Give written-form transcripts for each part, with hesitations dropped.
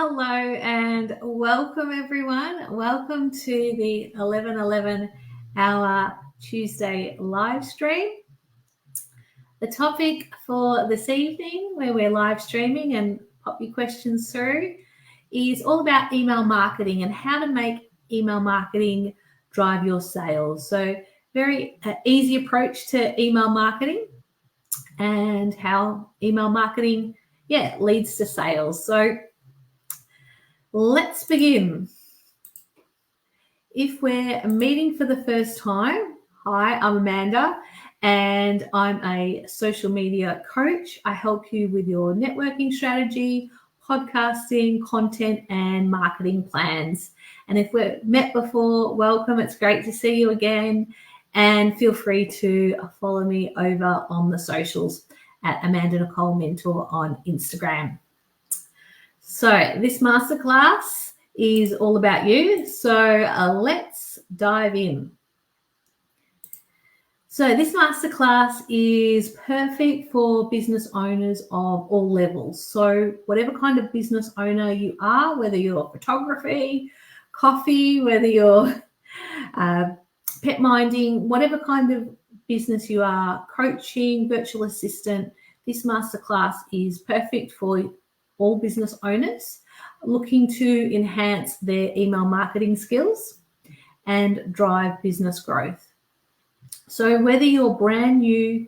Hello and welcome everyone. Welcome to the 11:11 hour Tuesday live stream. The topic for this evening, where we're live streaming and pop your questions through, is all about email marketing and how to make email marketing drive your sales. So very easy approach to email marketing and how email marketing leads to sales. So let's begin. If we're meeting for the first time, hi, I'm Amanda and I'm a social media coach. I help you with your networking strategy, podcasting, content, and marketing plans. And if we've met before, welcome. It's great to see you again. And feel free to follow me over on the socials at Amanda Nicole Mentor on Instagram. So this masterclass is all about you. So let's dive in. So this masterclass is perfect for business owners of all levels. So whatever kind of business owner you are, whether you're photography, coffee, whether you're pet minding, whatever kind of business you are, coaching, virtual assistant, this masterclass is perfect for all business owners looking to enhance their email marketing skills and drive business growth. So whether you're brand new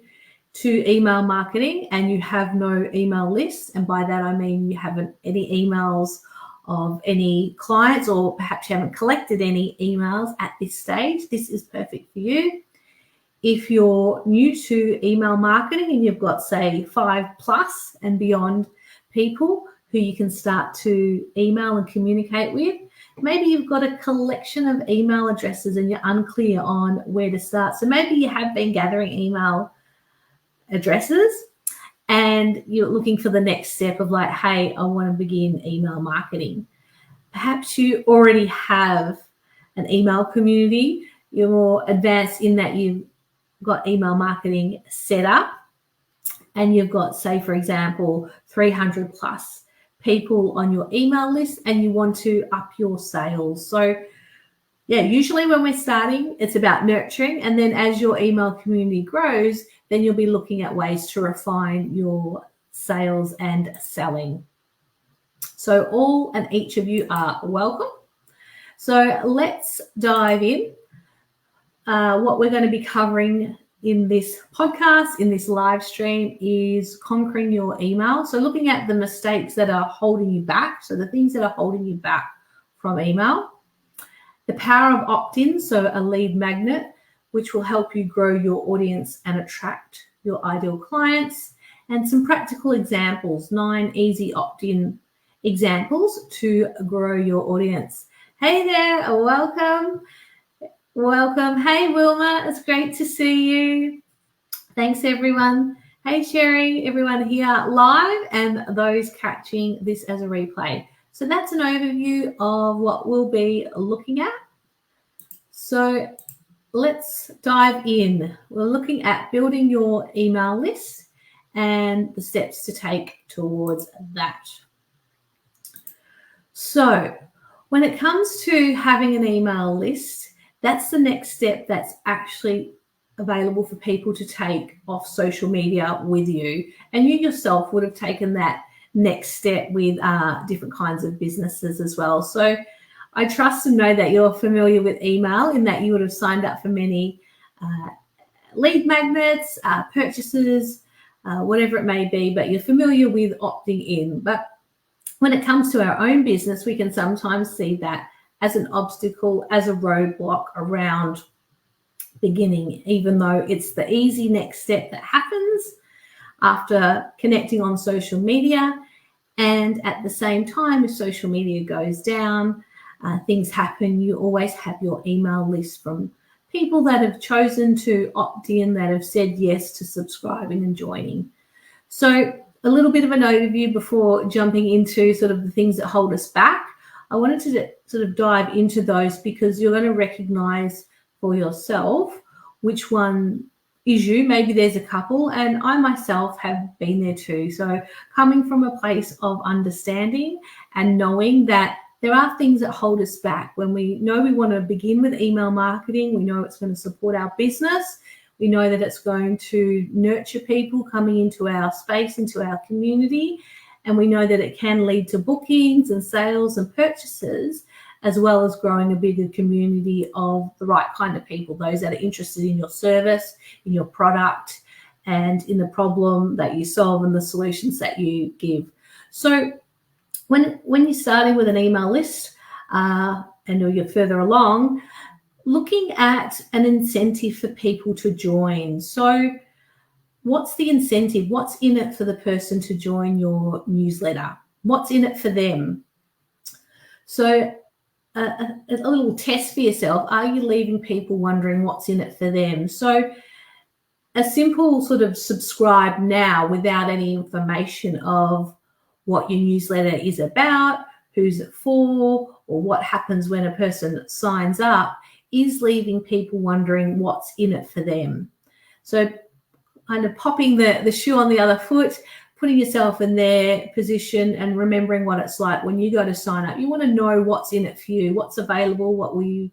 to email marketing and you have no email list, and by that I mean you haven't any emails of any clients, or perhaps you haven't collected any emails at this stage, this is perfect for you. If you're new to email marketing and you've got, say, 5+ and beyond people who you can start to email and communicate with, maybe you've got a collection of email addresses and you're unclear on where to start. So maybe you have been gathering email addresses and you're looking for the next step of like, hey, I want to begin email marketing. Perhaps you already have an email community. You're more advanced in that you've got email marketing set up and you've got, say, for example, 300+ people on your email list and you want to up your sales. So usually when we're starting, it's about nurturing, and then as your email community grows, then you'll be looking at ways to refine your sales and selling. So all and each of you are welcome. So let's dive in. What we're going to be covering in this podcast, in this live stream, is conquering your email. So looking at the mistakes that are holding you back, so the things that are holding you back from email. The power of opt-in, so a lead magnet, which will help you grow your audience and attract your ideal clients. And some practical examples, 9 easy opt-in examples to grow your audience. Hey there, welcome. Welcome. Hey, Wilma, it's great to see you. Thanks, everyone. Hey, Sherry, everyone here live and those catching this as a replay. So that's an overview of what we'll be looking at. So let's dive in. We're looking at building your email list and the steps to take towards that. So when it comes to having an email list, that's the next step that's actually available for people to take off social media with you. And you yourself would have taken that next step with different kinds of businesses as well. So I trust and know that you're familiar with email, in that you would have signed up for many lead magnets, purchases, whatever it may be, but you're familiar with opting in. But when it comes to our own business, we can sometimes see that as an obstacle, as a roadblock around beginning, even though it's the easy next step that happens after connecting on social media. And at the same time, if social media goes down, things happen, you always have your email list from people that have chosen to opt in, that have said yes to subscribing and joining. So a little bit of an overview before jumping into sort of the things that hold us back. I wanted to sort of dive into those because you're going to recognize for yourself which one is you. Maybe there's a couple, and I myself have been there too. So coming from a place of understanding and knowing that there are things that hold us back. When we know we want to begin with email marketing, we know it's going to support our business. We know that it's going to nurture people coming into our space, into our community. And we know that it can lead to bookings and sales and purchases, as well as growing a bigger community of the right kind of people, those that are interested in your service, in your product, and in the problem that you solve and the solutions that you give. So when you're starting with an email list and you're further along, looking at an incentive for people to join. So what's the incentive? What's in it for the person to join your newsletter? What's in it for them? So a little test for yourself. Are you leaving people wondering what's in it for them? So a simple sort of subscribe now without any information of what your newsletter is about, who's it for, or what happens when a person signs up is leaving people wondering what's in it for them. So kind of popping the shoe on the other foot, putting yourself in their position and remembering what it's like when you go to sign up. You want to know what's in it for you, what's available, what will you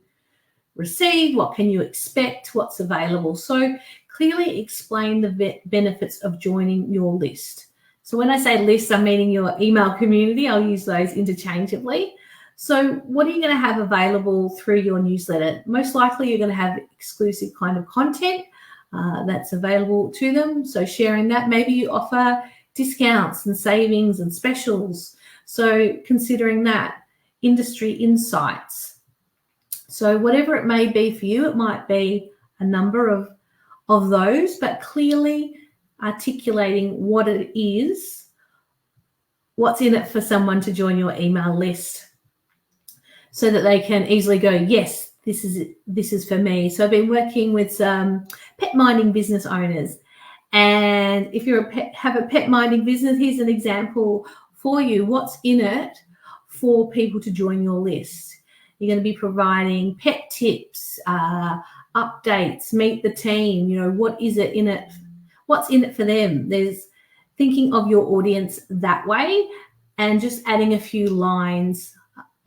receive, what can you expect, what's available. So clearly explain the benefits of joining your list. So when I say list, I'm meaning your email community. I'll use those interchangeably. So what are you going to have available through your newsletter? Most likely you're going to have exclusive kind of content that's available to them. So sharing that, maybe you offer discounts and savings and specials. So considering that, industry insights. So whatever it may be for you, it might be a number of those, but clearly articulating what it is, what's in it for someone to join your email list, so that they can easily go, yes, this is for me. So I've been working with some pet minding business owners. And if you have a pet minding business, here's an example for you. What's in it for people to join your list? You're going to be providing pet tips, updates, meet the team. You know, what is it in it? What's in it for them? There's thinking of your audience that way and just adding a few lines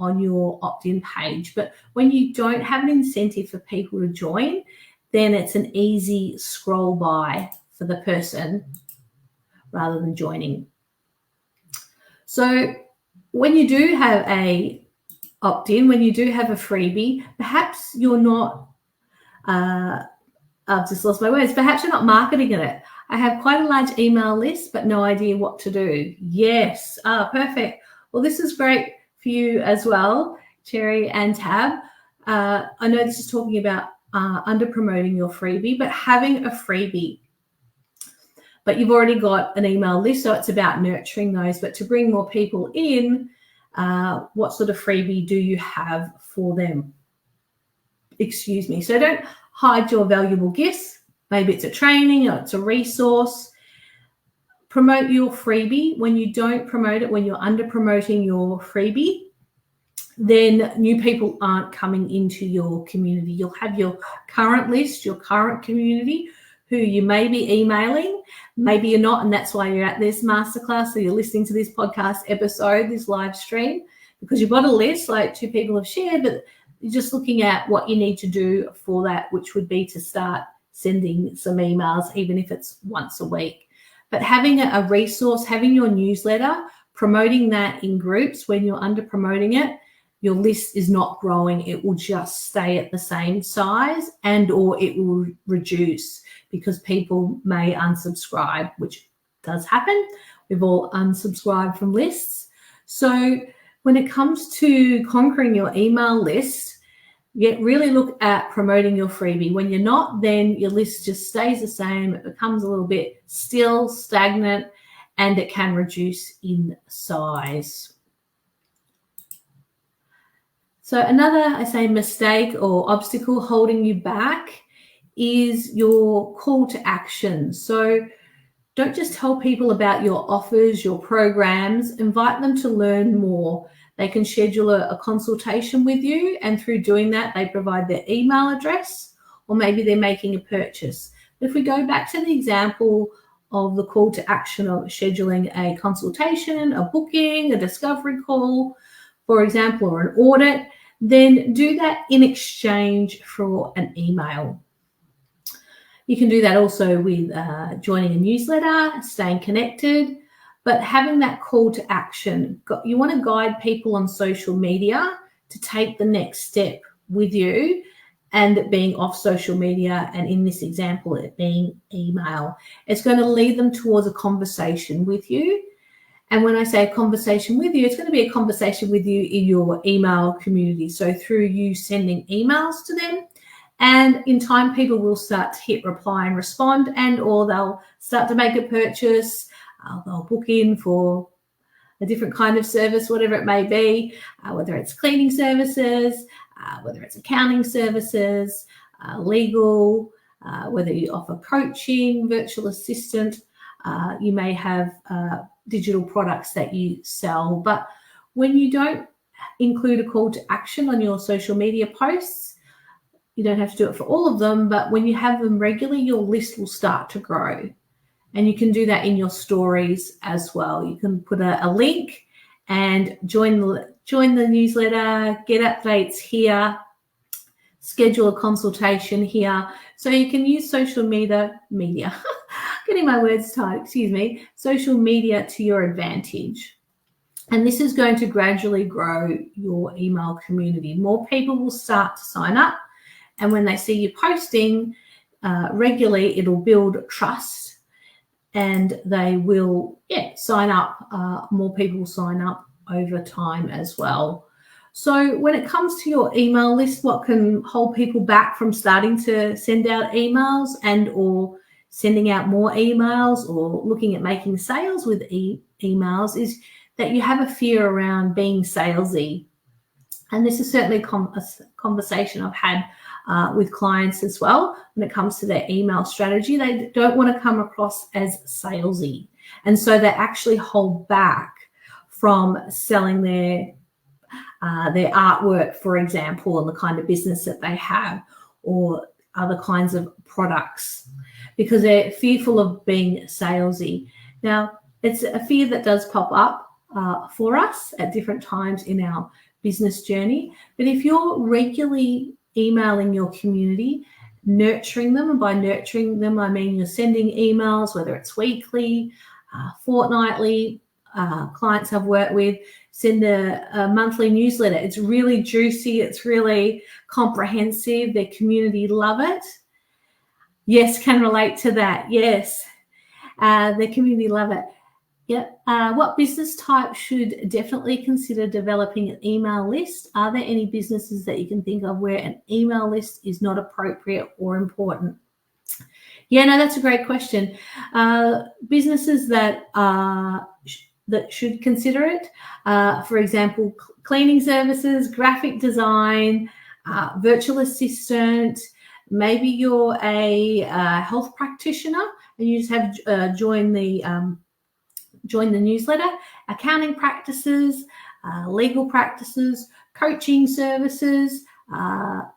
on your opt-in page. But when you don't have an incentive for people to join, then it's an easy scroll by for the person rather than joining. So when you do have a opt-in, when you do have a freebie, perhaps you're not, I've just lost my words, perhaps you're not marketing it. I have quite a large email list, but no idea what to do. Yes, perfect. Well, this is great for you as well, Cherry and Tab. I know this is talking about under promoting your freebie, but having a freebie. But you've already got an email list, so it's about nurturing those. But to bring more people in, what sort of freebie do you have for them? Excuse me. So don't hide your valuable gifts. Maybe it's a training or it's a resource. Promote your freebie. When you don't promote it, when you're under promoting your freebie, then new people aren't coming into your community. You'll have your current list, your current community, who you may be emailing, maybe you're not, and that's why you're at this masterclass. So you're listening to this podcast episode, this live stream, because you've got a list like 2 people have shared, but you're just looking at what you need to do for that, which would be to start sending some emails, even if it's once a week. But having a resource, having your newsletter, promoting that in groups when you're under promoting it, your list is not growing. It will just stay at the same size and or it will reduce because people may unsubscribe, which does happen. We've all unsubscribed from lists. So when it comes to conquering your email list, really look at promoting your freebie. When you're not, then your list just stays the same. It becomes a little bit still, stagnant, and it can reduce in size. So another, I say, mistake or obstacle holding you back is your call to action. So don't just tell people about your offers, your programs, invite them to learn more. They can schedule a consultation with you, and through doing that, they provide their email address, or maybe they're making a purchase. If we go back to the example of the call to action of scheduling a consultation, a booking, a discovery call, for example, or an audit, then do that in exchange for an email. You can do that also with joining a newsletter, staying connected, but having that call to action. You want to guide people on social media to take the next step with you, and it being off social media, and in this example, it being email. It's going to lead them towards a conversation with you. And when I say a conversation with you, it's going to be a conversation with you in your email community. So through you sending emails to them, and in time, people will start to hit reply and respond, and or they'll start to make a purchase. They'll book in for a different kind of service, whatever it may be, whether it's cleaning services, whether it's accounting services, legal, whether you offer coaching, virtual assistant, you may have digital products that you sell. But when you don't include a call to action on your social media posts, you don't have to do it for all of them, but when you have them regularly, your list will start to grow. And you can do that in your stories as well. You can put a link and join the newsletter, get updates here, schedule a consultation here. So you can use social media, getting my words tight, social media to your advantage. And this is going to gradually grow your email community. More people will start to sign up. And when they see you posting regularly, it'll build trust. And they will, sign up. More people will sign up over time as well. So when it comes to your email list, what can hold people back from starting to send out emails and or sending out more emails or looking at making sales with emails is that you have a fear around being salesy. And this is certainly a conversation I've had with clients as well when it comes to their email strategy. They don't want to come across as salesy. And so they actually hold back from selling their artwork, for example, and the kind of business that they have, or other kinds of products, because they're fearful of being salesy. Now, it's a fear that does pop up for us at different times in our business journey. But if you're regularly emailing your community, nurturing them, and by nurturing them, I mean you're sending emails, whether it's weekly, fortnightly. Clients I've worked with send a monthly newsletter. It's really juicy. It's really comprehensive. Their community love it. Yes, can relate to that. Yes, their community love it. Yep. What business type should definitely consider developing an email list? Are there any businesses that you can think of where an email list is not appropriate or important? Yeah, no, that's a great question. Businesses that should consider it, for example, cleaning services, graphic design, virtual assistant. Maybe you're a health practitioner and you just have join the newsletter, accounting practices, legal practices, coaching services,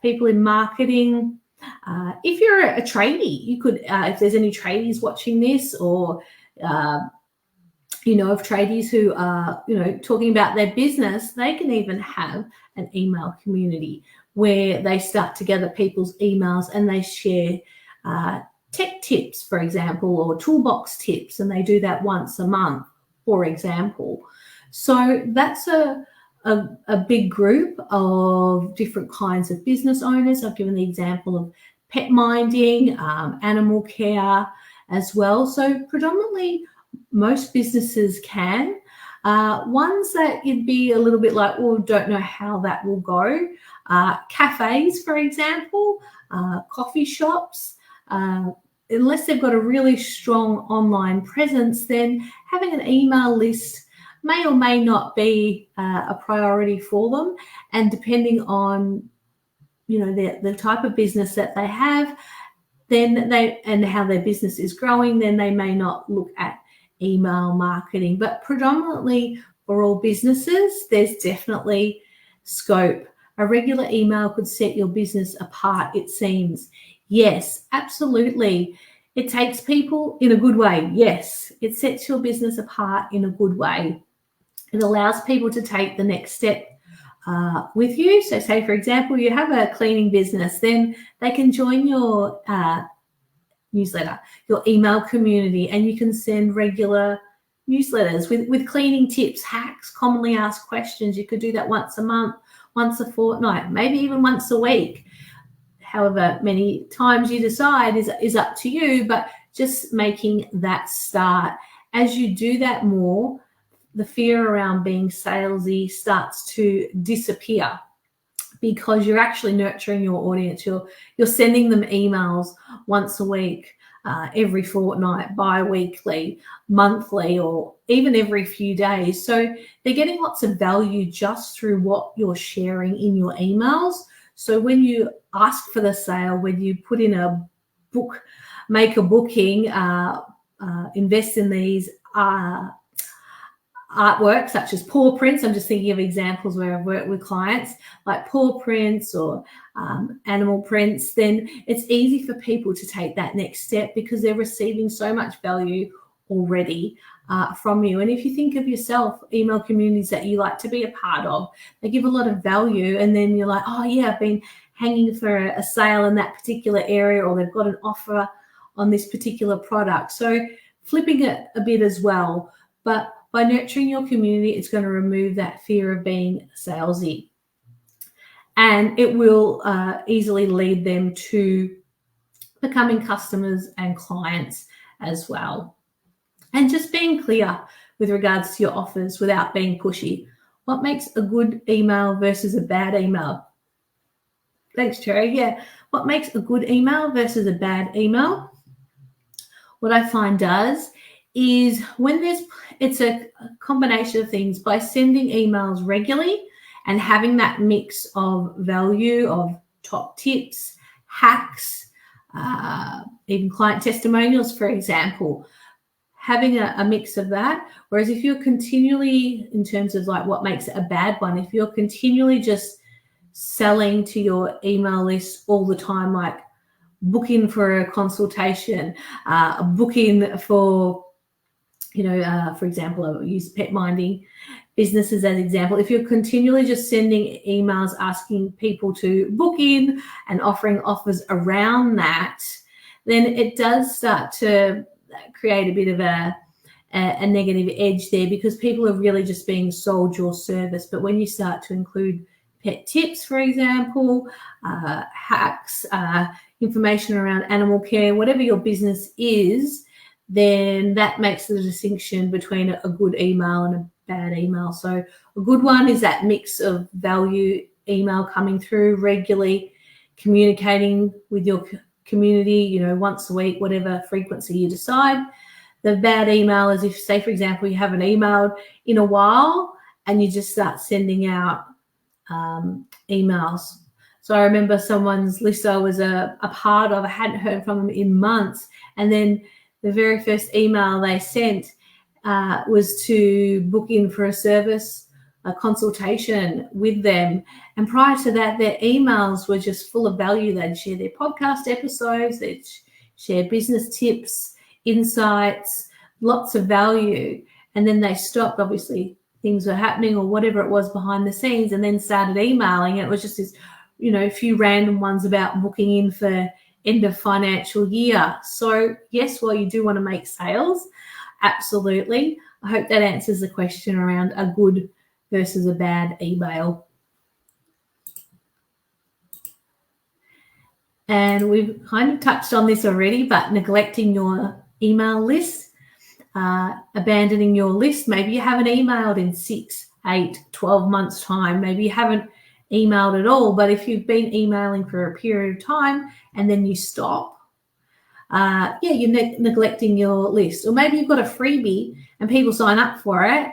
people in marketing. If you're a tradie, you could, if there's any tradies watching this, or of tradies who are, talking about their business, they can even have an email community where they start to gather people's emails and they share tech tips, for example, or toolbox tips, and they do that once a month, for example. So that's a big group of different kinds of business owners. I've given the example of pet minding, animal care as well. So predominantly most businesses can. Ones that you'd be a little bit like, oh, don't know how that will go. Cafes, for example, coffee shops. Unless they've got a really strong online presence, then having an email list may or may not be a priority for them. And depending on, the type of business that they have, and how their business is growing, then they may not look at email marketing. But predominantly for all businesses, there's definitely scope. A regular email could set your business apart, it seems. Yes, absolutely. It takes people in a good way. Yes, it sets your business apart in a good way. It allows people to take the next step with you. So say, for example, you have a cleaning business, then they can join your newsletter, your email community, and you can send regular newsletters with cleaning tips, hacks, commonly asked questions. You could do that once a month, once a fortnight, maybe even once a week. However many times you decide is up to you, but just making that start. As you do that more, the fear around being salesy starts to disappear because you're actually nurturing your audience. You're sending them emails once a week, every fortnight, bi-weekly, monthly, or even every few days. So they're getting lots of value just through what you're sharing in your emails. So when you ask for the sale, when you put in a book, make a booking, invest in these artwork such as paw prints. I'm just thinking of examples where I've worked with clients like paw prints or animal prints, then it's easy for people to take that next step because they're receiving so much value already from you. And if you think of yourself, email communities that you like to be a part of, they give a lot of value, and then you're like, oh yeah, I've been hanging for a sale in that particular area, or they've got an offer on this particular product. So flipping it a bit as well. But by nurturing your community, it's going to remove that fear of being salesy. And it will easily lead them to becoming customers and clients as well. And just being clear with regards to your offers without being pushy. What makes a good email versus a bad email? Thanks, Cherry. Yeah. What makes a good email versus a bad email? What I find does is when it's a combination of things. By sending emails regularly and having that mix of value, of top tips, hacks, even client testimonials, for example, having a mix of that. Whereas if you're continually, in terms of like what makes it a bad one, if you're continually just selling to your email list all the time, like booking for a consultation, booking for, for example, I'll use pet minding businesses as an example. If you're continually just sending emails asking people to book in and offering offers around that, then it does start to create a bit of a negative edge there, because people are really just being sold your service. But when you start to include pet tips, for example, hacks, information around animal care, whatever your business is, then that makes the distinction between a good email and a bad email. So a good one is that mix of value email coming through regularly, communicating with your community, once a week, whatever frequency you decide. The bad email is if, say, for example, you haven't emailed in a while and you just start sending out emails. So I remember someone's list I was a part of, I hadn't heard from them in months, and then the very first email they sent was to book in for a service, a consultation with them. And prior to that, their emails were just full of value. They'd share their podcast episodes, they'd share business tips, insights, lots of value. And then they stopped, obviously things were happening or whatever it was behind the scenes, and then started emailing. It was just this, a few random ones about booking in for end of financial year. So yes, while you do want to make sales, absolutely. I hope that answers the question around a good versus a bad email. And we've kind of touched on this already, but neglecting your email list, abandoning your list. Maybe you haven't emailed in 6, 8, 12 months time. Maybe you haven't emailed at all, but if you've been emailing for a period of time and then you stop, you're neglecting your list. Or maybe you've got a freebie and people sign up for it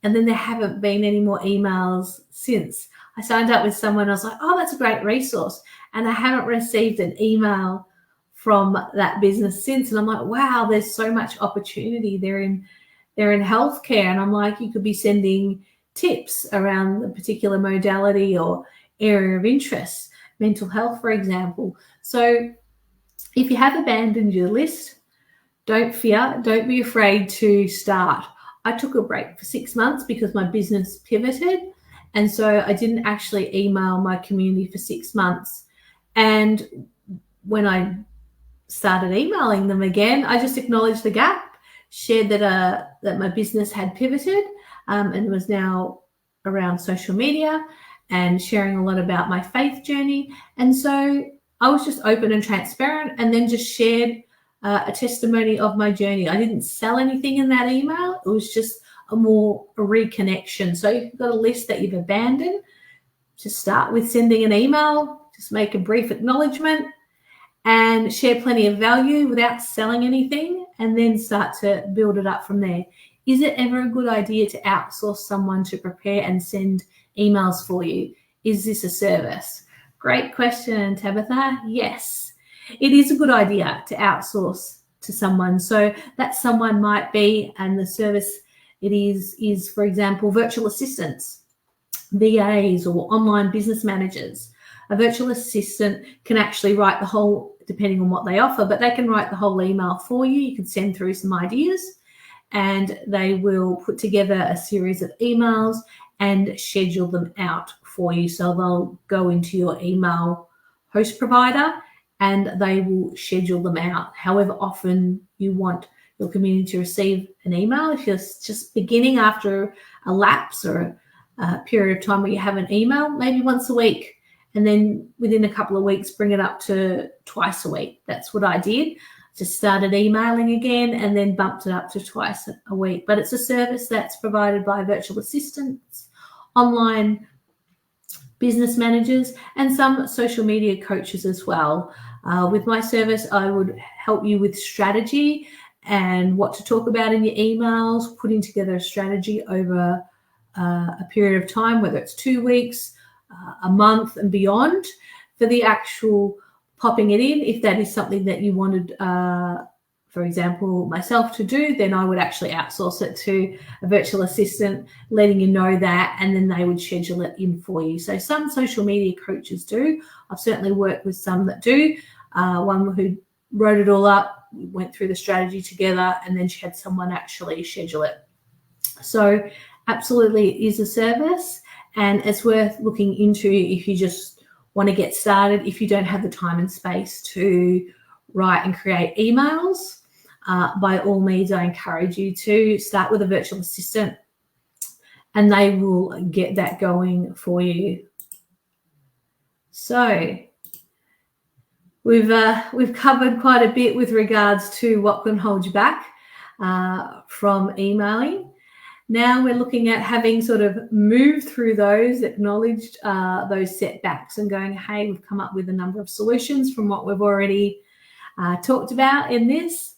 and then there haven't been any more emails since. I signed up with someone, I was like, oh, that's a great resource, and I haven't received an email from that business since. And I'm like, wow, there's so much opportunity. They're in healthcare, and I'm like, you could be sending tips around a particular modality or area of interest, mental health, for example. So if you have abandoned your list, Don't fear, don't be afraid to start. I took a break for 6 months because my business pivoted. And so I didn't actually email my community for 6 months. And when I started emailing them again, I just acknowledged the gap, shared that my business had pivoted and was now around social media and sharing a lot about my faith journey. And so I was just open and transparent, and then just shared a testimony of my journey. I didn't sell anything in that email. It was just a reconnection. So if you've got a list that you've abandoned, just start with sending an email, just make a brief acknowledgement and share plenty of value without selling anything, and then start to build it up from there. Is it ever a good idea to outsource someone to prepare and send emails for you? Is this a service? Great question, Tabitha. Yes, it is a good idea to outsource to someone. So that someone might be, and the service it is, for example, virtual assistants, VAs, or online business managers. A virtual assistant can actually write the whole, depending on what they offer, but they can write the whole email for you. You can send through some ideas, and they will put together a series of emails and schedule them out for you. So they'll go into your email host provider and they will schedule them out however often you want your community to receive an email. If you're just beginning after a lapse or a period of time where you have an email, maybe once a week, and then within a couple of weeks, bring it up to twice a week. That's what I did. Just started emailing again and then bumped it up to twice a week. But it's a service that's provided by virtual assistants, online business managers, and some social media coaches as well. With my service, I would help you with strategy and what to talk about in your emails, putting together a strategy over a period of time, whether it's 2 weeks, a month and beyond, for the actual popping it in. If that is something that you wanted, for example, myself to do, then I would actually outsource it to a virtual assistant, letting you know that, and then they would schedule it in for you. So some social media coaches do. I've certainly worked with some that do. One who wrote it all up, we went through the strategy together, and then she had someone actually schedule it. So absolutely, it is a service, and it's worth looking into if you just want to get started. If you don't have the time and space to write and create emails, by all means, I encourage you to start with a virtual assistant, and they will get that going for you. So we've covered quite a bit with regards to what can hold you back from emailing. Now we're looking at having sort of moved through those, acknowledged those setbacks, and going, hey, we've come up with a number of solutions from what we've already talked about in this.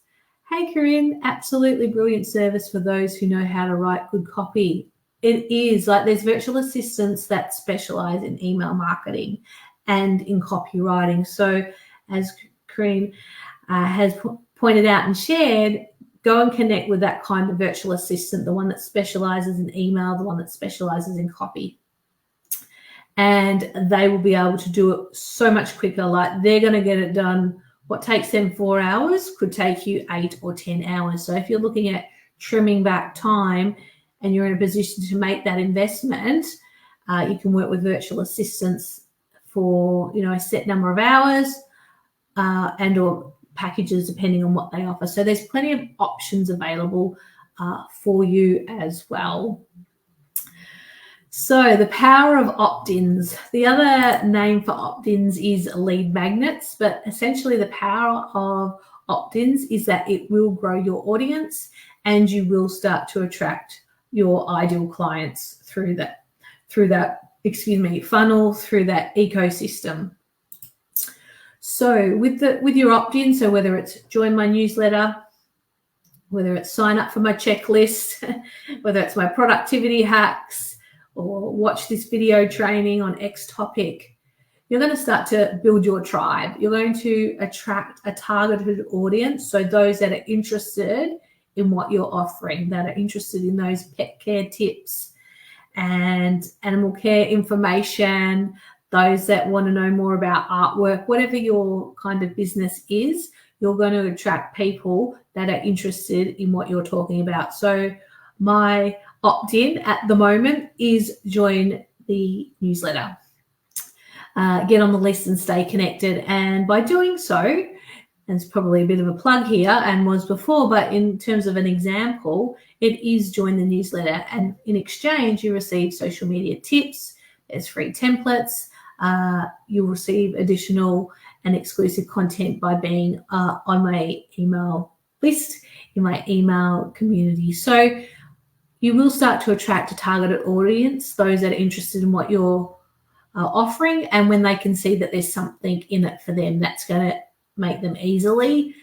Hey, Corinne, absolutely brilliant service for those who know how to write good copy. It is like there's virtual assistants that specialize in email marketing and in copywriting. So as Corinne has pointed out and shared, go and connect with that kind of virtual assistant, the one that specializes in email, the one that specializes in copy. And they will be able to do it so much quicker. Like they're going to get it done. What takes them 4 hours could take you 8 or 10 hours. So if you're looking at trimming back time and you're in a position to make that investment, you can work with virtual assistants for, a set number of hours and or packages depending on what they offer. So there's plenty of options available for you as well. So the power of opt-ins. The other name for opt-ins is lead magnets, but essentially the power of opt-ins is that it will grow your audience and you will start to attract your ideal clients through that funnel, through that ecosystem. So with your opt-in, so whether it's join my newsletter, whether it's sign up for my checklist, whether it's my productivity hacks, or watch this video training on X topic, you're going to start to build your tribe. You're going to attract a targeted audience. So those that are interested in what you're offering, that are interested in those pet care tips and animal care information, those that want to know more about artwork, whatever your kind of business is, you're going to attract people that are interested in what you're talking about. So my opt-in at the moment is join the newsletter. Get on the list and stay connected. And by doing so, and it's probably a bit of a plug here and was before, but in terms of an example, it is join the newsletter. And in exchange, you receive social media tips, there's free templates, you'll receive additional and exclusive content by being on my email list, in my email community. So you will start to attract a targeted audience, those that are interested in what you're offering, and when they can see that there's something in it for them, that's going to make them easily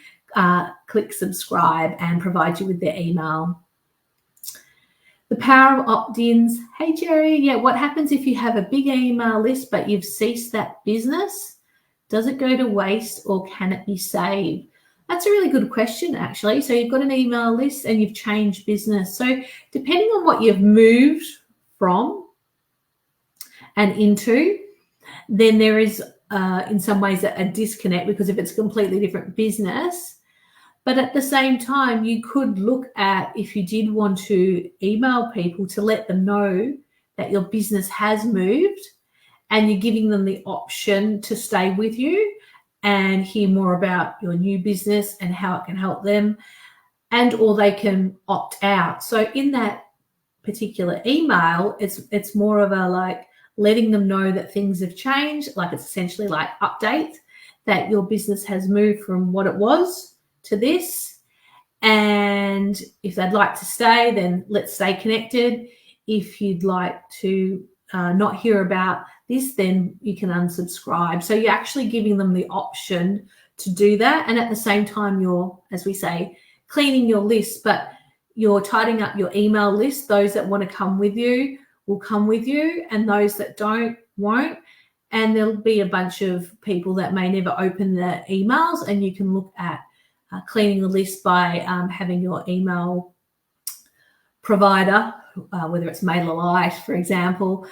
click subscribe and provide you with their email. The power of opt-ins. Hey, Jerry, yeah, what happens if you have a big email list but you've ceased that business? Does it go to waste or can it be saved? That's a really good question, actually. So you've got an email list and you've changed business. So depending on what you've moved from and into, then there is in some ways a disconnect, because if it's a completely different business. But at the same time, you could look at, if you did want to email people to let them know that your business has moved, and you're giving them the option to stay with you and hear more about your new business and how it can help them, and or they can opt out. So in that particular email, it's more of a like letting them know that things have changed, like it's essentially like update, that your business has moved from what it was to this, and if they'd like to stay, then let's stay connected. If you'd like to not hear about this, then you can unsubscribe. So you're actually giving them the option to do that, and at the same time you're, as we say, cleaning your list, but you're tidying up your email list. Those that want to come with you will come with you, and those that don't won't. And there'll be a bunch of people that may never open their emails, and you can look at cleaning the list by having your email provider, whether it's MailerLite, for example,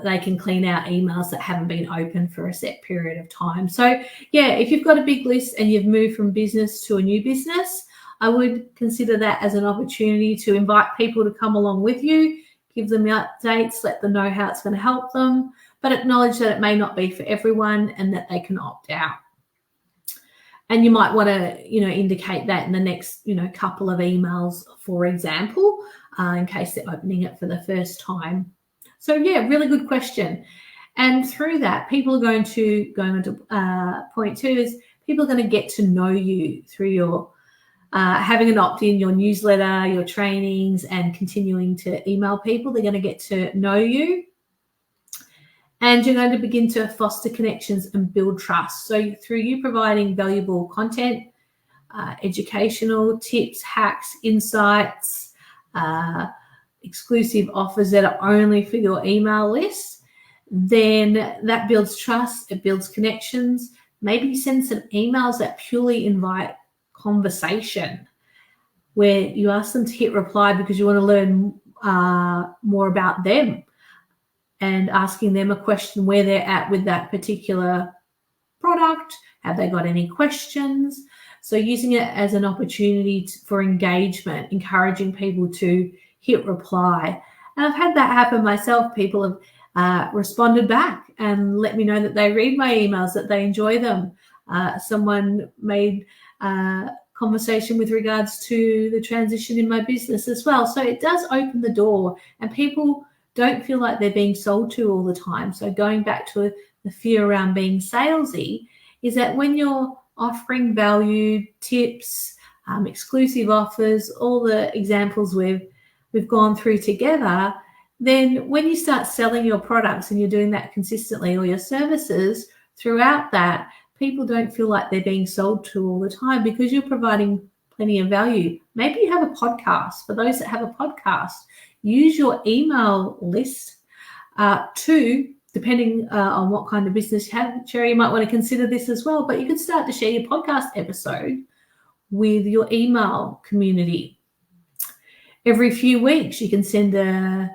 they can clean out emails that haven't been open for a set period of time. So yeah, if you've got a big list and you've moved from business to a new business, I would consider that as an opportunity to invite people to come along with you, give them the updates, let them know how it's going to help them, but acknowledge that it may not be for everyone and that they can opt out. And you might want to, indicate that in the next, couple of emails, for example, in case they're opening it for the first time. So yeah, really good question. And through that, people are going into point 2 is people are going to get to know you through your having an opt-in, your newsletter, your trainings, and continuing to email people. They're going to get to know you. And you're going to begin to foster connections and build trust. So through you providing valuable content, educational tips, hacks, insights, exclusive offers that are only for your email list, then that builds trust, it builds connections. Maybe you send some emails that purely invite conversation, where you ask them to hit reply because you want to learn more about them, and asking them a question where they're at with that particular product. Have they got any questions? So using it as an opportunity for engagement, encouraging people to hit reply. And I've had that happen myself. People have responded back and let me know that they read my emails, that they enjoy them. Someone made conversation with regards to the transition in my business as well. So it does open the door, and people don't feel like they're being sold to all the time. So going back to the fear around being salesy is that when you're offering value, tips, exclusive offers, all the examples we've gone through together, then when you start selling your products and you're doing that consistently, or your services throughout that, people don't feel like they're being sold to all the time because you're providing plenty of value. Maybe you have a podcast. For those that have a podcast, use your email list to, depending on what kind of business you have, Sherry, you might want to consider this as well, but you could start to share your podcast episode with your email community. Every few weeks, you can send an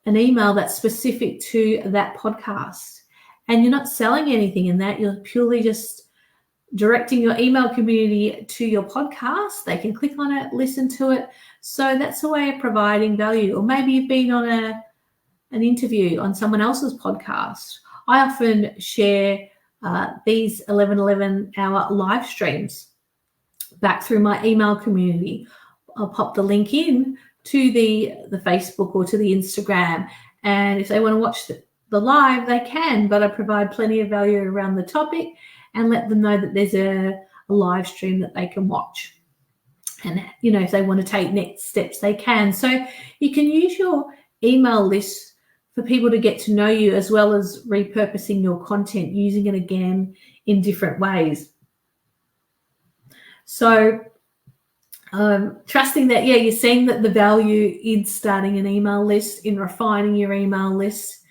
email that's specific to that podcast. And you're not selling anything in that. You're purely just directing your email community to your podcast. They can click on it, listen to it. So that's a way of providing value. Or maybe you've been on an interview on someone else's podcast. I often share these 11 hour live streams back through my email community. I'll pop the link in to the Facebook or to the Instagram. And if they want to watch the live, they can, but I provide plenty of value around the topic and let them know that there's a live stream that they can watch. And, if they want to take next steps, they can. So you can use your email list for people to get to know you, as well as repurposing your content, using it again in different ways. So trusting that, you're seeing that the value in starting an email list, in refining your email list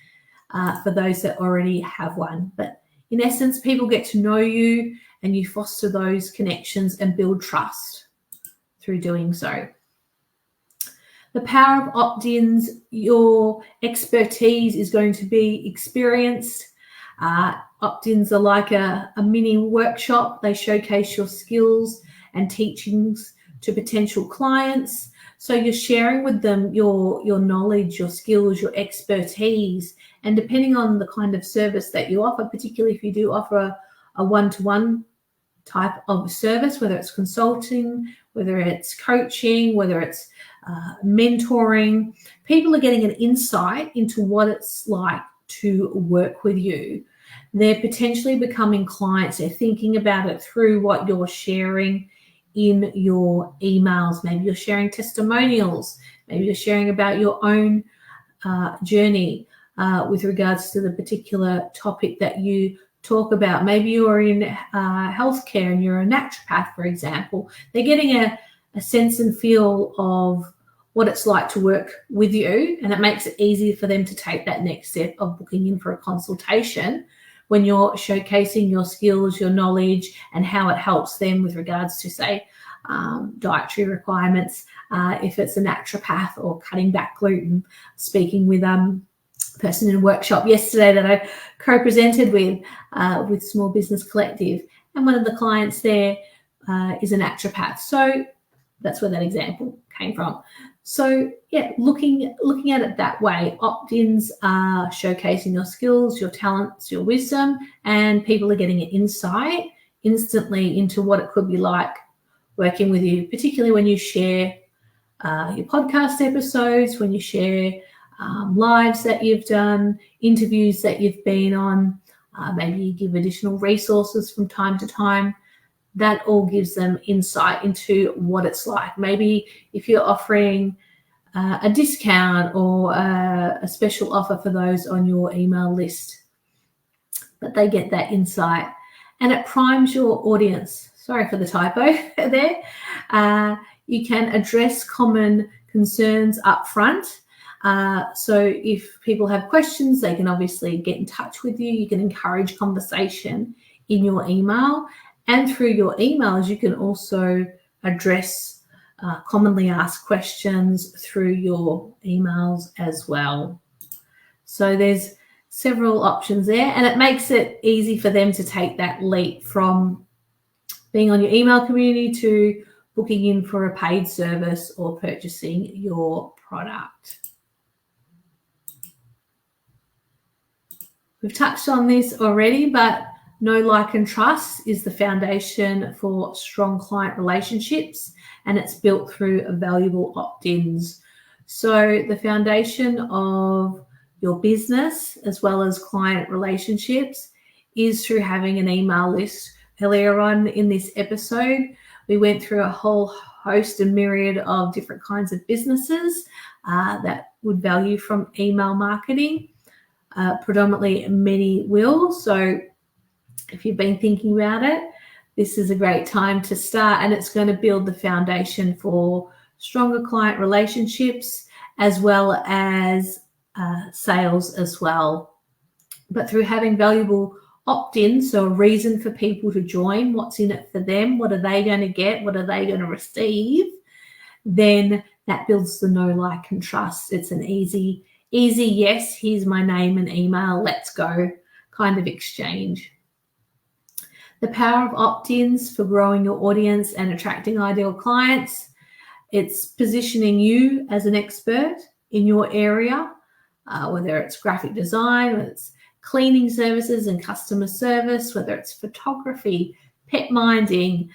for those that already have one. But in essence, people get to know you and you foster those connections and build trust through doing so. The power of opt-ins, your expertise is going to be experienced. Opt-ins are like a mini workshop. They showcase your skills and teachings to potential clients. So you're sharing with them your knowledge, your skills, your expertise. And depending on the kind of service that you offer, particularly if you do offer a one-to-one type of service, whether it's consulting, whether it's coaching, whether it's mentoring, people are getting an insight into what it's like to work with you. They're potentially becoming clients. They're thinking about it through what you're sharing in your emails. Maybe you're sharing testimonials. Maybe you're sharing about your own journey with regards to the particular topic that you talk about. Maybe you're in healthcare and you're a naturopath, for example. They're getting a sense and feel of what it's like to work with you, and it makes it easier for them to take that next step of booking in for a consultation when you're showcasing your skills, your knowledge, and how it helps them with regards to, say, dietary requirements, if it's a naturopath, or cutting back gluten. Speaking with a person in a workshop yesterday that I co-presented with Small Business Collective, and one of the clients there is a naturopath. So that's where that example came from. So looking at it that way, opt-ins are showcasing your skills, your talents, your wisdom, and people are getting an insight instantly into what it could be like working with you, particularly when you share your podcast episodes, when you share lives that you've done, interviews that you've been on, maybe you give additional resources from time to time. That all gives them insight into what it's like. Maybe if you're offering a discount or a special offer for those on your email list, but they get that insight and it primes your audience. Sorry for the typo there. You can address common concerns up front. So if people have questions, they can obviously get in touch with you. You can encourage conversation in your email. And through your emails, you can also address commonly asked questions through your emails as well. So there's several options there, and it makes it easy for them to take that leap from being on your email community to booking in for a paid service or purchasing your product. We've touched on this already, but know, like, and trust is the foundation for strong client relationships, and it's built through valuable opt-ins. So the foundation of your business as well as client relationships is through having an email list. Earlier on in this episode, we went through a whole host and myriad of different kinds of businesses that would value from email marketing. Predominantly many will. So if you've been thinking about it, this is a great time to start, and it's going to build the foundation for stronger client relationships as well as sales as well. But through having valuable opt-ins, so a reason for people to join, what's in it for them, what are they going to get, what are they going to receive, then that builds the know, like, and trust. It's an easy yes, here's my name and email, let's go kind of exchange. The power of opt-ins for growing your audience and attracting ideal clients. It's positioning you as an expert in your area, whether it's graphic design, whether it's cleaning services and customer service, whether it's photography, pet minding,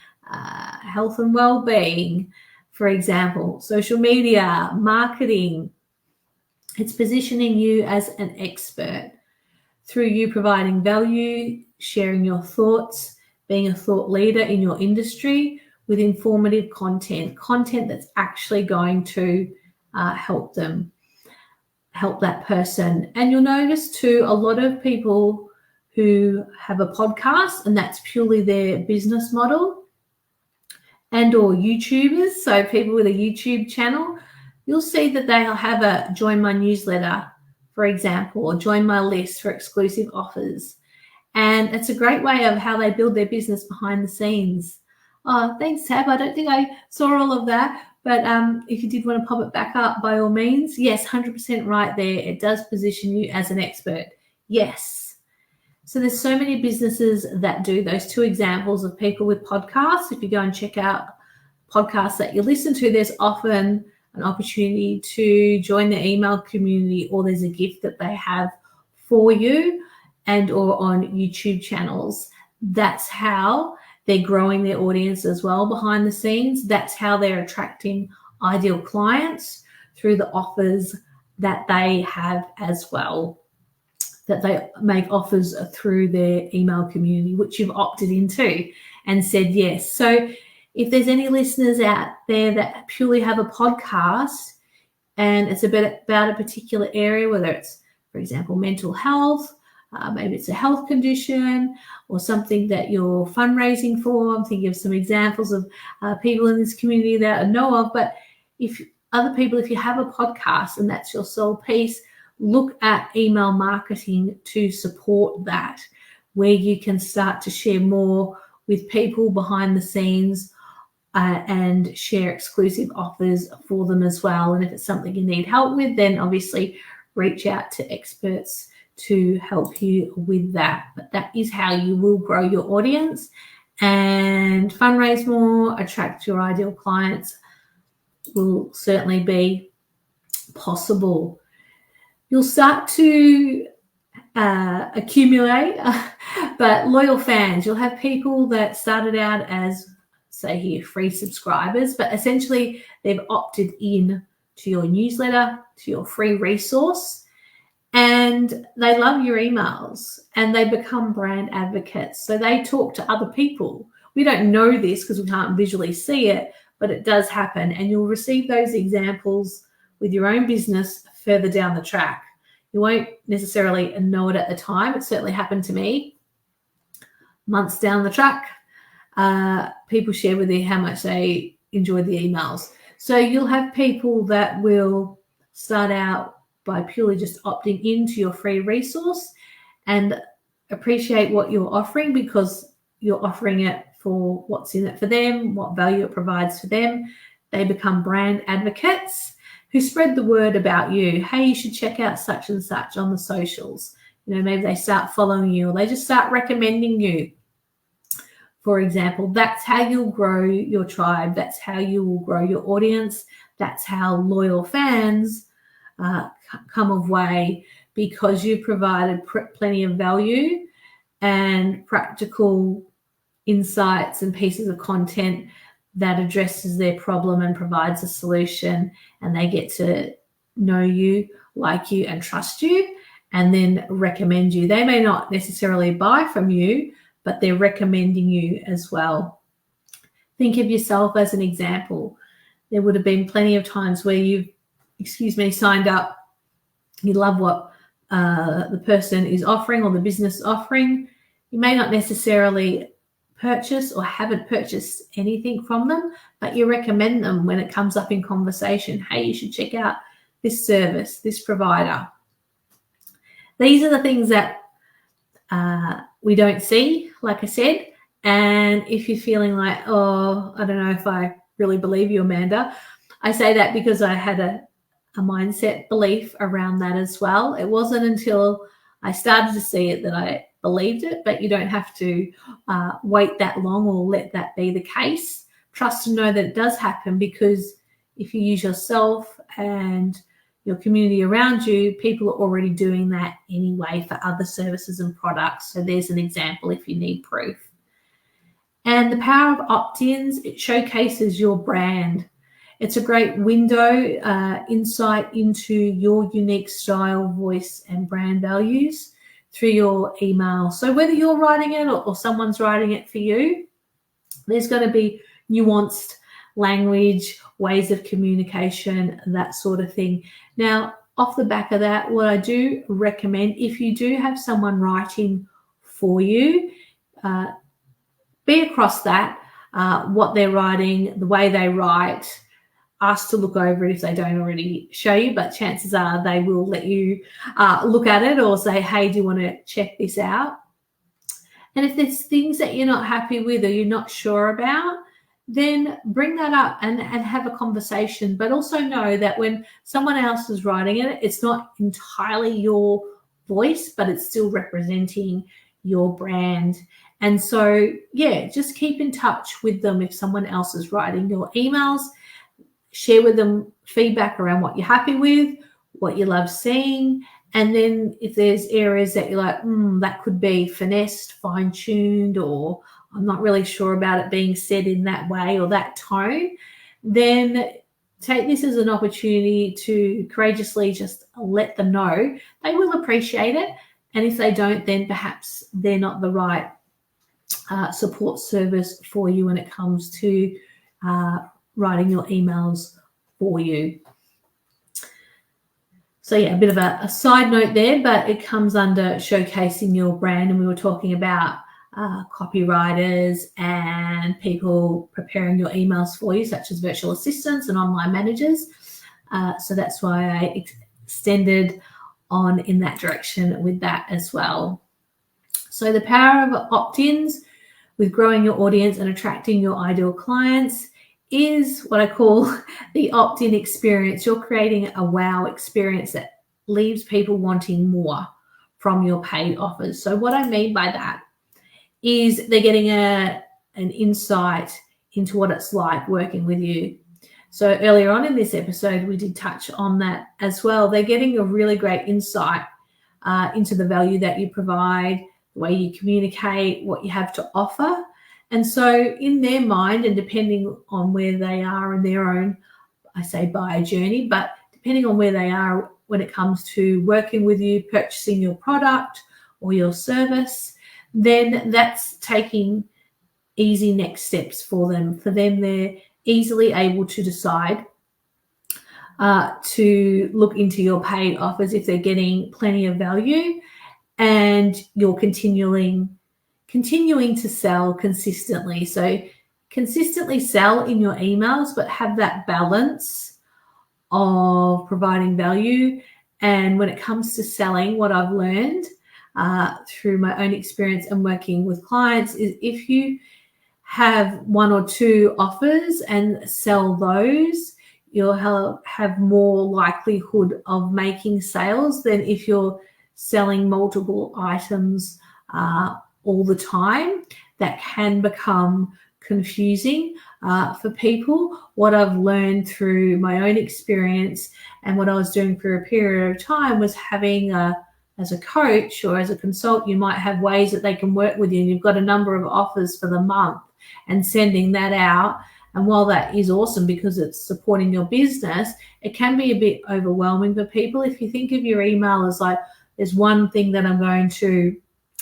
health and well-being, for example, social media, marketing. It's positioning you as an expert through you providing value, sharing your thoughts, being a thought leader in your industry with informative content that's actually going to help that person. And you'll notice too, a lot of people who have a podcast and that's purely their business model, and or YouTubers, so people with a YouTube channel, you'll see that they'll have a join my newsletter, for example, or join my list for exclusive offers. And it's a great way of how they build their business behind the scenes. Oh, thanks, Tab. I don't think I saw all of that. But if you did want to pop it back up, by all means, yes, 100% right there. It does position you as an expert. Yes. So there's so many businesses that do those two examples of people with podcasts. If you go and check out podcasts that you listen to, there's often an opportunity to join the email community, or there's a gift that they have for you, and or on YouTube channels. That's how they're growing their audience as well behind the scenes. That's how they're attracting ideal clients through the offers that they have as well, that they make offers through their email community, which you've opted into and said yes. So if there's any listeners out there that purely have a podcast and it's about a particular area, whether it's, for example, mental health, maybe it's a health condition or something that you're fundraising for. I'm thinking of some examples of people in this community that I know of. But if other people, if you have a podcast and that's your sole piece, look at email marketing to support that, where you can start to share more with people behind the scenes and share exclusive offers for them as well. And if it's something you need help with, then obviously reach out to experts to help you with that. But that is how you will grow your audience and fundraise more, attract your ideal clients. Will certainly be possible. You'll start to accumulate, but loyal fans. You'll have people that started out as, say here, free subscribers, but essentially they've opted in to your newsletter, to your free resource, and they love your emails and they become brand advocates. So they talk to other people. We don't know this because we can't visually see it, but it does happen. And you'll receive those examples with your own business further down the track. You won't necessarily know it at the time. It certainly happened to me. Months down the track, people share with you how much they enjoyed the emails. So you'll have people that will start out by purely just opting into your free resource and appreciate what you're offering because you're offering it for what's in it for them, what value it provides for them. They become brand advocates who spread the word about you. Hey, you should check out such and such on the socials. You know, maybe they start following you or they just start recommending you. For example, that's how you'll grow your tribe. That's how you will grow your audience. That's how loyal fans come of way, because you provided plenty of value and practical insights and pieces of content that addresses their problem and provides a solution, and they get to know you, like you, and trust you, and then recommend you. They may not necessarily buy from you, but they're recommending you as well. Think of yourself as an example. There would have been plenty of times where you've, signed up. You love what the person is offering or the business is offering. You may not necessarily purchase or haven't purchased anything from them, but you recommend them when it comes up in conversation. Hey, you should check out this service, this provider. These are the things that we don't see, like I said. And if you're feeling like, oh, I don't know if I really believe you, Amanda, I say that because I had a mindset belief around that as well. It wasn't until I started to see it that I believed it, but you don't have to wait that long or let that be the case. Trust and know that it does happen, because if you use yourself and your community around you, people are already doing that anyway for other services and products. So there's an example if you need proof. And the power of opt-ins, it showcases your brand. It's a great window, insight into your unique style, voice, and brand values through your email. So whether you're writing it or someone's writing it for you, there's going to be nuanced language, ways of communication, that sort of thing. Now, off the back of that, what I do recommend, if you do have someone writing for you, be across that, what they're writing, the way they write. Ask to look over it if they don't already show you, but chances are they will let you look at it or say, hey, do you want to check this out? And if there's things that you're not happy with or you're not sure about, then bring that up and have a conversation. But also know that when someone else is writing it, it's not entirely your voice, but it's still representing your brand. And so, yeah, just keep in touch with them if someone else is writing your emails. Share with them feedback around what you're happy with, what you love seeing. And then if there's areas that you're like, that could be finessed, fine-tuned, or I'm not really sure about it being said in that way or that tone, then take this as an opportunity to courageously just let them know. They will appreciate it. And if they don't, then perhaps they're not the right support service for you when it comes to writing your emails for you. So yeah, a bit of a side note there, but it comes under showcasing your brand. And we were talking about copywriters and people preparing your emails for you, such as virtual assistants and online managers. So that's why I extended on in that direction with that as well. So the power of opt-ins with growing your audience and attracting your ideal clients is what I call the opt-in experience. You're creating a wow experience that leaves people wanting more from your paid offers. So what I mean by that is they're getting an insight into what it's like working with you. So earlier on in this episode, we did touch on that as well. They're getting a really great insight into the value that you provide, the way you communicate, what you have to offer. And so in their mind, and depending on where they are in their own, I say buyer journey, but depending on where they are when it comes to working with you, purchasing your product or your service, then that's taking easy next steps for them. For them, they're easily able to decide to look into your paid offers if they're getting plenty of value and you're continuing to sell consistently. So consistently sell in your emails, but have that balance of providing value. And when it comes to selling, what I've learned through my own experience and working with clients is if you have one or two offers and sell those, you'll have more likelihood of making sales than if you're selling multiple items all the time. That can become confusing for people. What I've learned through my own experience and what I was doing for a period of time was having as a coach or as a consultant, you might have ways that they can work with you, and you've got a number of offers for the month and sending that out. And while that is awesome because it's supporting your business, it can be a bit overwhelming for people. If you think of your email as like, there's one thing that I'm going to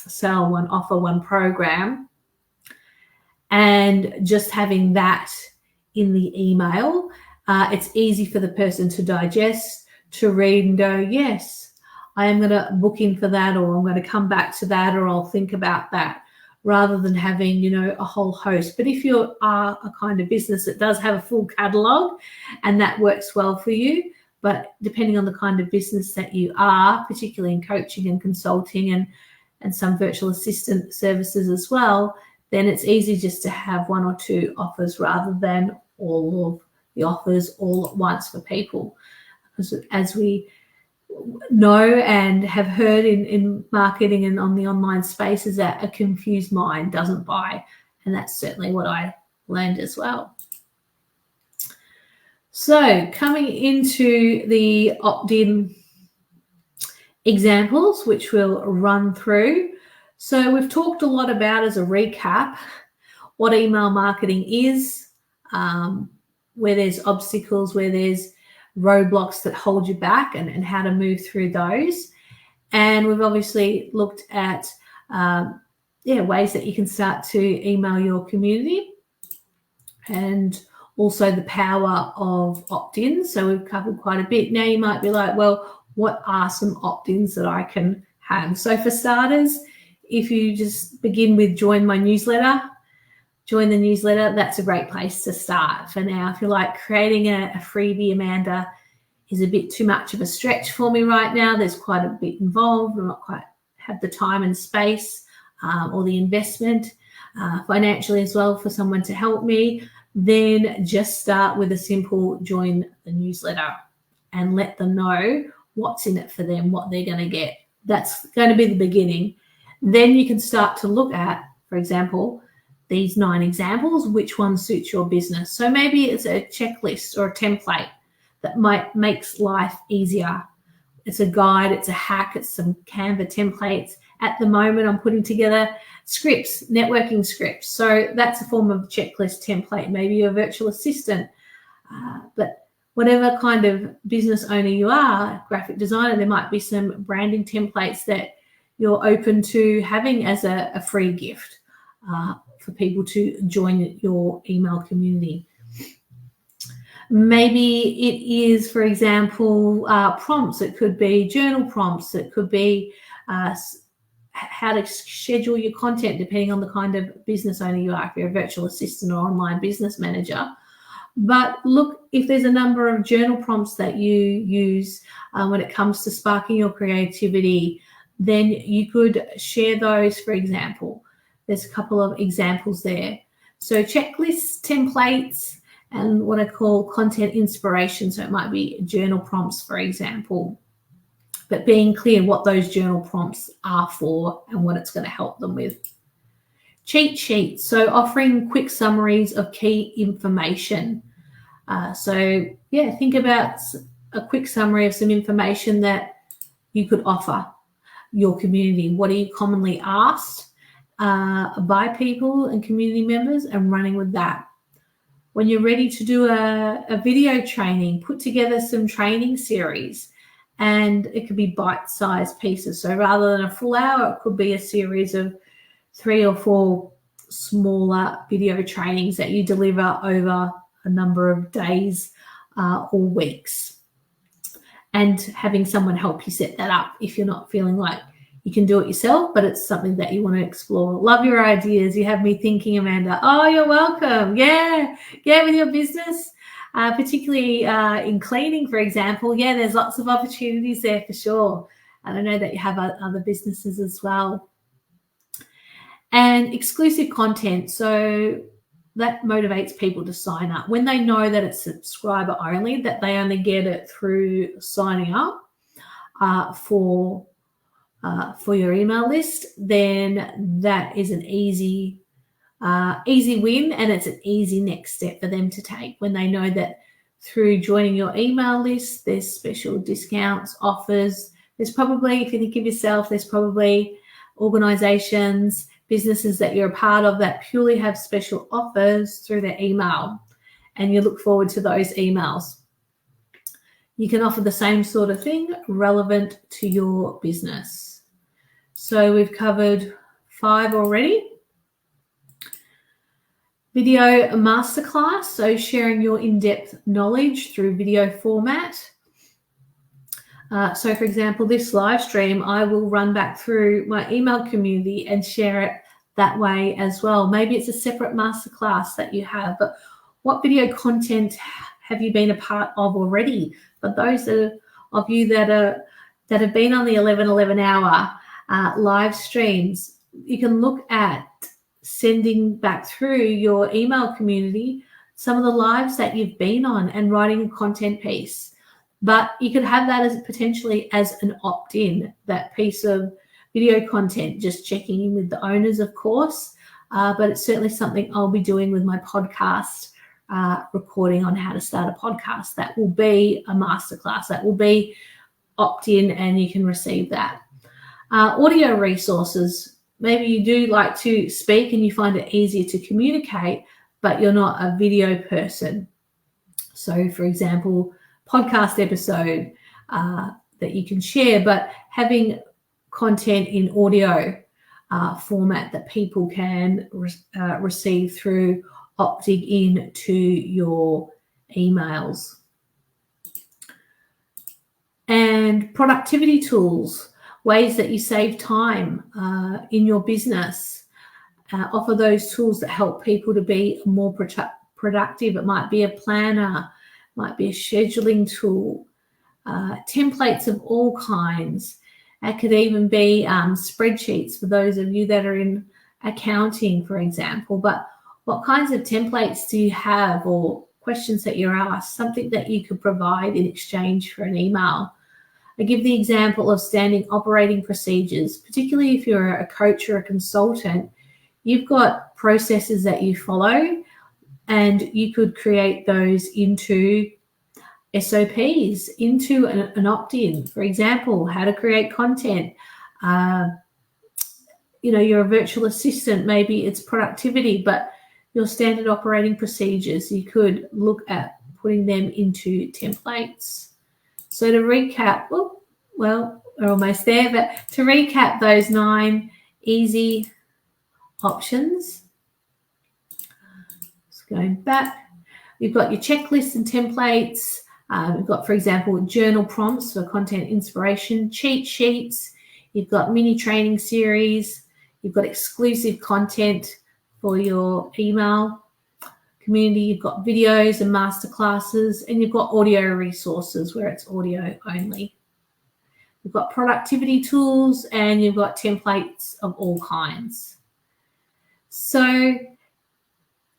sell, one offer, one program, and just having that in the email, it's easy for the person to digest, to read and go, yes, I am going to book in for that, or I'm going to come back to that, or I'll think about that, rather than having, a whole host. But if you are a kind of business that does have a full catalog and that works well for you, but depending on the kind of business that you are, particularly in coaching and consulting and some virtual assistant services as well, then it's easy just to have one or two offers rather than all of the offers all at once for people. Because as we know and have heard in marketing and on the online space is that a confused mind doesn't buy. And that's certainly what I learned as well. So coming into the opt-in examples, which we'll run through. So we've talked a lot about, as a recap, what email marketing is, where there's obstacles, where there's roadblocks that hold you back, and how to move through those. And we've obviously looked at ways that you can start to email your community, and also the power of opt-ins. So we've covered quite a bit. Now you might be like, well, what are some opt-ins that I can have? So for starters, if you just begin with join my newsletter, join the newsletter, that's a great place to start for now. If you're like, creating a freebie, Amanda, is a bit too much of a stretch for me right now, there's quite a bit involved, I'm not quite have the time and space or the investment financially as well for someone to help me, then just start with a simple join the newsletter and let them know what's in it for them, what they're going to get. That's going to be the beginning. Then you can start to look at, for example, these 9 examples, which one suits your business. So maybe it's a checklist or a template that makes life easier. It's a guide, it's a hack, it's some Canva templates. At the moment, I'm putting together scripts, networking scripts. So that's a form of checklist template. Maybe you're a virtual assistant, but whatever kind of business owner you are, graphic designer, there might be some branding templates that you're open to having as a free gift for people to join your email community. Maybe it is, for example, prompts. It could be journal prompts. It could be how to schedule your content depending on the kind of business owner you are, if you're a virtual assistant or online business manager. But look, if there's a number of journal prompts that you use when it comes to sparking your creativity, then you could share those, for example. There's a couple of examples there. So checklists, templates, and what I call content inspiration. So it might be journal prompts, for example, but being clear what those journal prompts are for and what it's going to help them with. Cheat sheets, so offering quick summaries of key information. Think about a quick summary of some information that you could offer your community. What are you commonly asked by people and community members, and running with that. When you're ready to do a video training, put together some training series, and it could be bite-sized pieces. So rather than a full hour, it could be a series of 3 or 4 smaller video trainings that you deliver over a number of days or weeks, and having someone help you set that up if you're not feeling like you can do it yourself, but it's something that you want to explore. Love your ideas. You have me thinking, Amanda. Oh, you're welcome. Yeah, with your business, particularly in cleaning, for example. Yeah, there's lots of opportunities there for sure. And I know that you have other businesses as well. And exclusive content. So that motivates people to sign up. When they know that it's subscriber only, that they only get it through signing up for your email list, then that is an easy win, and it's an easy next step for them to take when they know that through joining your email list, there's special discounts, offers. There's probably, if you think of yourself, there's probably organizations, businesses that you're a part of that purely have special offers through their email, and you look forward to those emails. You can offer the same sort of thing relevant to your business. So we've covered 5 already. Video masterclass, so sharing your in-depth knowledge through video format. So for example, this live stream, I will run back through my email community and share it that way as well. Maybe it's a separate masterclass that you have, but what video content have you been a part of already? For those of you that have been on the 11 hour live streams, you can look at sending back through your email community some of the lives that you've been on and writing a content piece. But you could have that as potentially as an opt-in, that piece of video content, just checking in with the owners, of course. But it's certainly something I'll be doing with my podcast recording on how to start a podcast. That will be a masterclass. That will be opt-in, and you can receive that. Audio resources. Maybe you do like to speak and you find it easier to communicate, but you're not a video person. So, for example, podcast episode that you can share, but having content in audio format that people can receive through opting in to your emails. And productivity tools, ways that you save time in your business. Offer those tools that help people to be more productive. It might be a planner, might be a scheduling tool, templates of all kinds. It could even be spreadsheets for those of you that are in accounting, for example. But what kinds of templates do you have, or questions that you're asked, something that you could provide in exchange for an email? I give the example of standing operating procedures, particularly if you're a coach or a consultant. You've got processes that you follow, and you could create those into SOPs, into an opt-in. For example, how to create content. You're a virtual assistant, maybe it's productivity, but your standard operating procedures, you could look at putting them into templates. So to recap, we're almost there, but to recap those 9 easy options. Just going back, you've got your checklists and templates. You've got, for example, journal prompts for content inspiration, cheat sheets. You've got mini training series. You've got exclusive content for your email community. You've got videos and masterclasses, and you've got audio resources where it's audio only. You've got productivity tools, and you've got templates of all kinds. So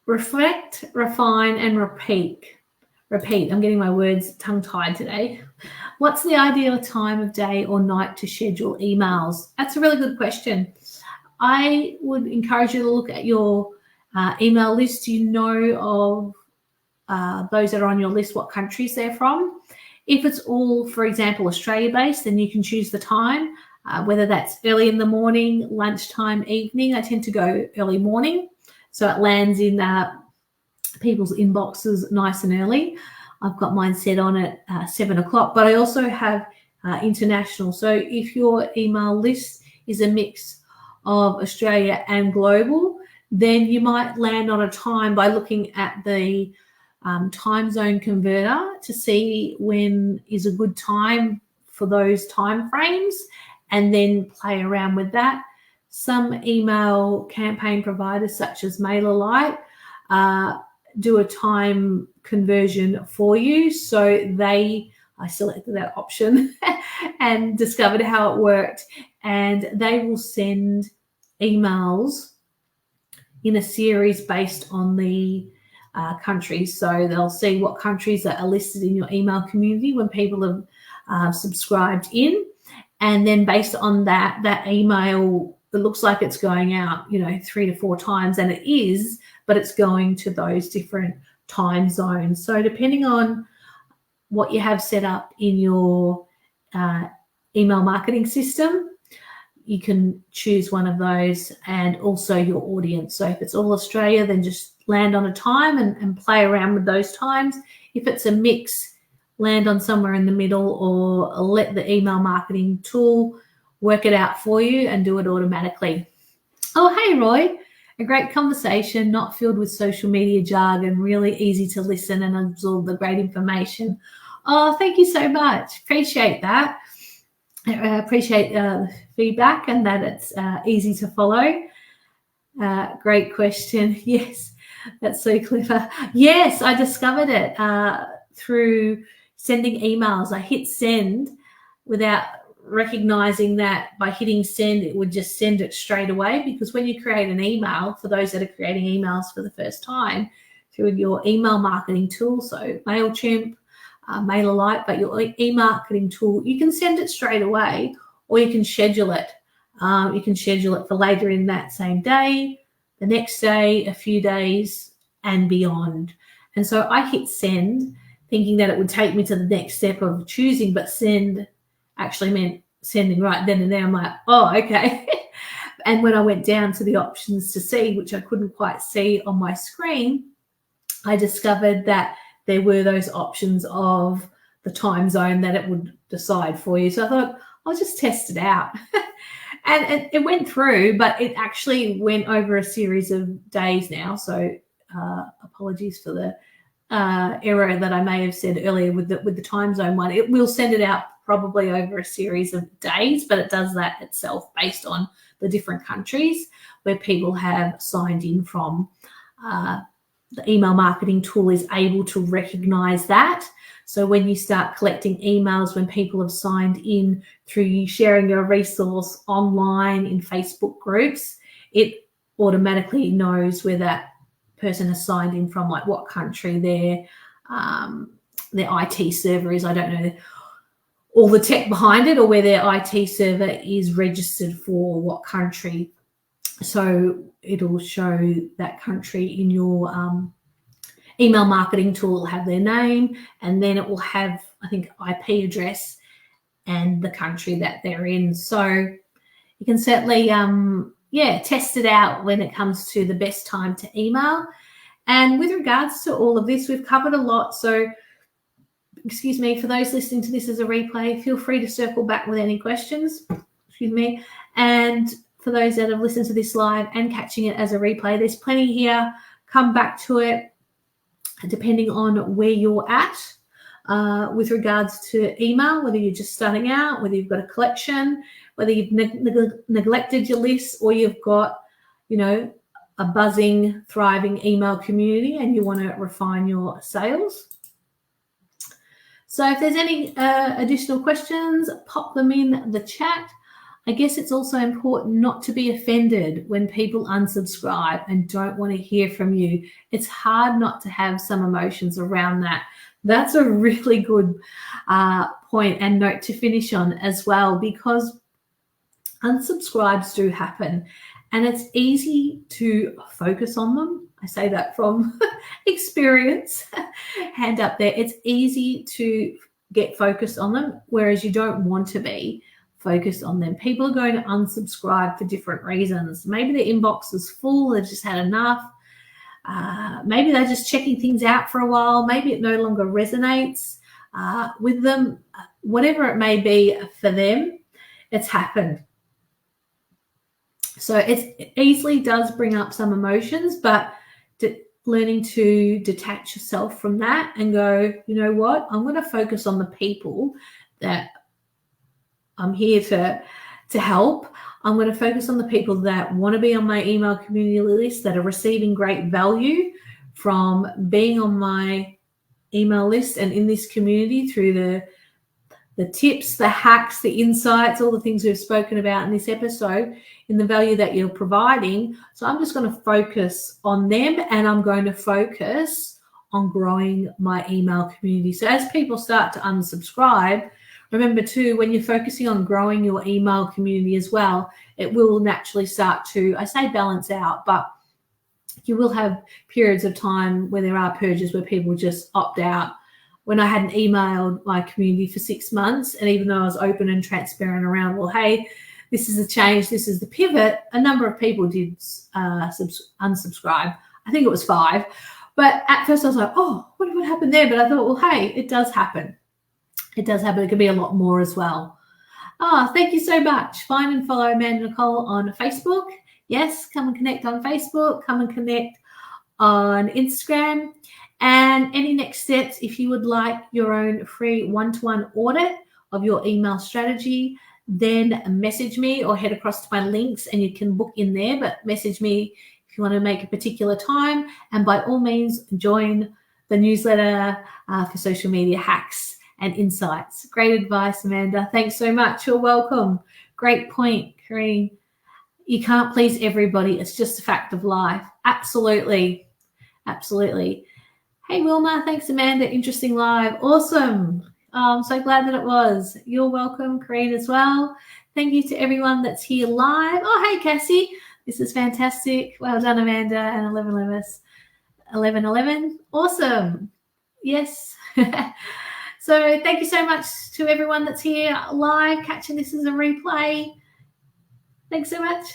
reflect, refine, and repeat. I'm getting my words tongue-tied today. What's the ideal time of day or night to schedule emails? That's a really good question. I would encourage you to look at your email list. You know of those that are on your list, what countries they're from. If it's all, for example, Australia-based, then you can choose the time, whether that's early in the morning, lunchtime, evening. I tend to go early morning, so it lands in people's inboxes nice and early. I've got mine set on at 7 o'clock, but I also have international. So if your email list is a mix of Australia and global, then you might land on a time by looking at the time zone converter to see when is a good time for those time frames, and then play around with that. Some email campaign providers, such as MailerLite, do a time conversion for you. So I selected that option and discovered how it worked, and they will send emails in a series based on the countries. So they'll see what countries are listed in your email community when people have subscribed in, and then based on that email, it looks like it's going out 3 to 4 times, and it is, but it's going to those different time zones. So depending on what you have set up in your email marketing system, you can choose one of those, and also your audience. So if it's all Australia, then just land on a time and play around with those times. If it's a mix, land on somewhere in the middle, or let the email marketing tool work it out for you and do it automatically. Oh, hey, Roy. A great conversation, not filled with social media jargon, really easy to listen and absorb the great information. Oh, thank you so much. Appreciate that. I appreciate the feedback and that it's easy to follow. Great question. Yes, that's so clever. Yes, I discovered it through sending emails. I hit send without recognizing that by hitting send, it would just send it straight away. Because when you create an email, for those that are creating emails for the first time through your email marketing tool, so MailChimp, MailerLite, but your e-marketing tool, you can send it straight away, or you can schedule it. You can schedule it for later in that same day, the next day, a few days, and beyond. And so I hit send, thinking that it would take me to the next step of choosing, but send actually meant sending right then and there. I'm like, oh, okay. And when I went down to the options to see, which I couldn't quite see on my screen, I discovered that there were those options of the time zone that it would decide for you. So I thought, I'll just test it out. And it went through, but it actually went over a series of days now. So apologies for the error that I may have said earlier with the time zone one. It will send it out probably over a series of days, but it does that itself based on the different countries where people have signed in from. The email marketing tool is able to recognize that. So when you start collecting emails when people have signed in through you sharing your resource online in Facebook groups, it automatically knows where that person has signed in from, like what country their IT server is. I don't know all the tech behind it, or where their IT server is registered for what country. So it'll show that country in your email marketing tool. Will have their name, and then it will have, I think, IP address and the country that they're in. So you can certainly test it out when it comes to the best time to email. And with regards to all of this, we've covered a lot. So excuse me, for those listening to this as a replay, feel free to circle back with any questions. Excuse me. And for those that have listened to this live and catching it as a replay, there's plenty here. Come back to it depending on where you're at with regards to email, whether you're just starting out, whether you've got a collection, whether you've neglected your list, or you've got, a buzzing, thriving email community and you want to refine your sales. So if there's any additional questions, pop them in the chat. I guess it's also important not to be offended when people unsubscribe and don't want to hear from you. It's hard not to have some emotions around that. That's a really good point and note to finish on as well, because unsubscribes do happen and it's easy to focus on them. I say that from experience. Hand up there. It's easy to get focused on them, whereas you don't want to be focused on them. People are going to unsubscribe for different reasons. Maybe their inbox is full, they've just had enough. Maybe they're just checking things out for a while. Maybe it no longer resonates with them. Whatever it may be for them, it's happened. So it easily does bring up some emotions, but learning to detach yourself from that and go, you know what, I'm going to focus on the people that I'm here to help. I'm going to focus on the people that want to be on my email community list, that are receiving great value from being on my email list and in this community through the tips, the hacks, the insights, all the things we've spoken about in this episode, in the value that you're providing. So I'm just going to focus on them, and I'm going to focus on growing my email community. So as people start to unsubscribe, remember too, when you're focusing on growing your email community as well, it will naturally start to, I say balance out, but you will have periods of time where there are purges where people just opt out. When I hadn't emailed my community for 6 months, and even though I was open and transparent around, well, hey, this is a change, this is the pivot, a number of people did unsubscribe. I think it was 5. But at first I was like, oh, what happened there? But I thought, well, hey, it does happen. It does happen. It could be a lot more as well. Thank you so much. Find and follow Amanda Nicole on Facebook. Yes, come and connect on Facebook. Come and connect on Instagram. And any next steps, if you would like your own free one-to-one audit of your email strategy, then message me or head across to my links and you can book in there. But message me if you want to make a particular time. And by all means, join the newsletter for social media hacks and insights. Great advice, Amanda. Thanks so much. You're welcome. Great point, Karine. You can't please everybody. It's just a fact of life. Absolutely. Absolutely. Hey, Wilma. Thanks, Amanda. Interesting live. Awesome. I'm so glad that it was. You're welcome, Corinne, as well. Thank you to everyone that's here live. Oh, hey, Cassie. This is fantastic. Well done, Amanda, and 1111. Awesome. Yes. So thank you so much to everyone that's here live, catching this as a replay. Thanks so much.